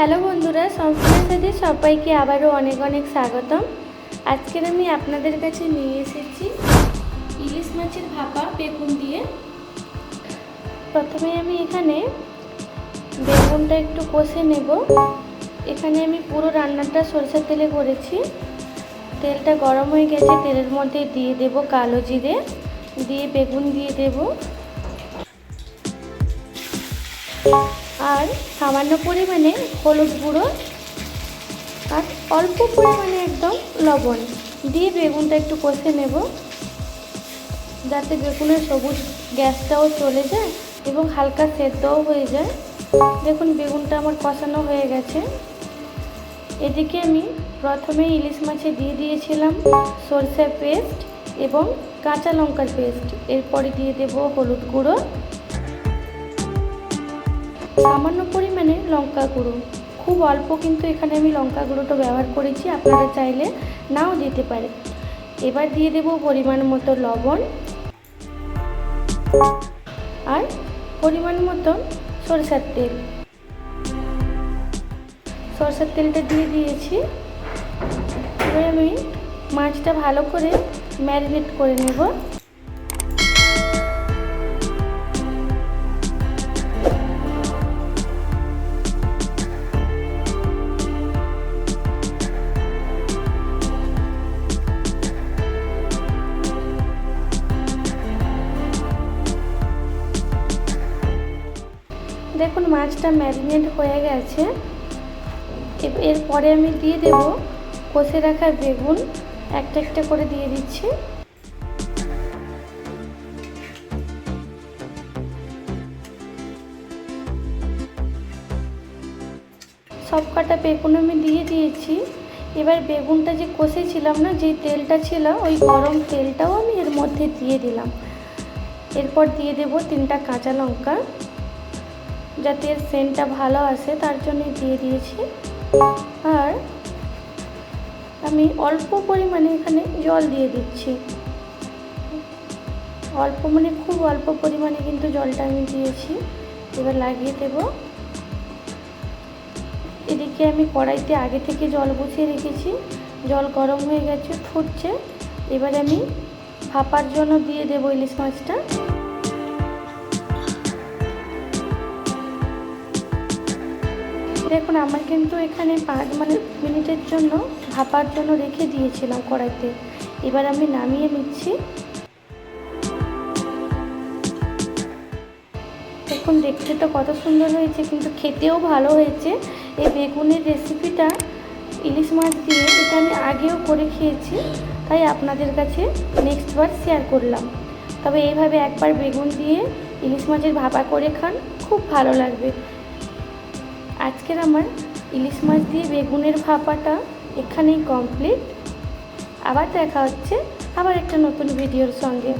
Hello বন্ধুরা, সম্পূর্ণ সাথে সবাইকে আবারও অনেক অনেক স্বাগতম। আজকের আমি আপনাদের কাছে নিয়ে এসেছি ইলিশ মাছের ভাপা বেগুন দিয়ে। প্রথমে আমি এখানে বেগুনটা একটু কষে নেব। এখানে আমি পুরো রান্নাটা সরষের তেলে করেছি। তেলটা গরম হয়ে গেছে, তেলের মধ্যে দিয়ে দেব কালো জিরে, দিয়ে বেগুন দিয়ে দেব আর সামান্য পরিমাণে হলুদ গুঁড়ো আর অল্প পরিমাণে একদম লবণ দিয়ে বেগুনটা একটু কষে নেব, যাতে বেগুনের সবুজ গ্যাসটাও চলে যায় এবং হালকা সেদ্ধও হয়ে যায়। দেখুন বেগুনটা আমার কষানো হয়ে গেছে। এদিকে আমি প্রথমে ইলিশ মাছে দিয়ে দিয়েছিলাম সরষের পেস্ট এবং কাঁচা লঙ্কার পেস্ট। এরপরে দিয়ে দেব হলুদ গুঁড়ো, সামান্য পরিমাণে লঙ্কা গুঁড়ো, খুব অল্প কিন্তু এখানে আমি লঙ্কা গুঁড়োটা ব্যবহার করেছি, আপনারা চাইলে নাও দিতে পারে। এবার দিয়ে দেব পরিমাণ মতো লবণ আর পরিমাণ মতো সরষের তেল। সরষের তেলটা দিয়ে দিয়েছি। এবার আমি মাছটা ভালো করে ম্যারিনেট করে নেব। দেখুন মাছটা ম্যারিনেট হয়ে গেছে। এরপরে আমি দিয়ে দেব কষে রাখা বেগুন, একটা একটা করে দিয়ে দিচ্ছি। সব কটা বেগুন আমি দিয়ে দিয়েছি। এবার বেগুনটা যে কষেছিলাম না, যেই তেলটা ছিল ওই গরম তেলটাও আমি এর মধ্যে দিয়ে দিলাম। এরপর দিয়ে দেব 3টা কাঁচা লঙ্কা, যাতে এর সেন্টটা ভালো আসে তার জন্য দিয়ে দিয়েছি। আর আমি অল্প পরিমাণে এখানে জল দিয়ে দিচ্ছি, অল্প মানে খুব অল্প পরিমাণে কিন্তু জলটা আমি দিয়েছি। এবার লাগিয়ে দেব। এদিকে আমি কড়াইতে আগে থেকে জল বসিয়ে রেখেছি, জল গরম হয়ে গেছে, ফুটছে। এবার আমি ভাপার জন্য দিয়ে দেব ইলিশ মাছটা। দেখুন আমার কিন্তু এখানে 5 মিনিটের জন্য ভাপার জন্য রেখে দিয়েছিলাম কড়াইতে। এবার আমি নামিয়ে নিচ্ছি। দেখুন দেখতে তো কত সুন্দর হয়েছে, কিন্তু খেতেও ভালো হয়েছে। এই বেগুনের রেসিপিটা ইলিশ মাছ দিয়ে এটা আমি আগেও করে খেয়েছি, তাই আপনাদের কাছে নেক্সটবার শেয়ার করলাম। তবে এইভাবে একবার বেগুন দিয়ে ইলিশ মাছের ভাপা করে খান, খুব ভালো লাগবে। আজকের আমার ইলিশ মাছ দিয়ে বেগুনের ভাপাটা এখানেই কমপ্লিট। আবার দেখা হচ্ছে আবার একটা নতুন ভিডিওর সঙ্গে।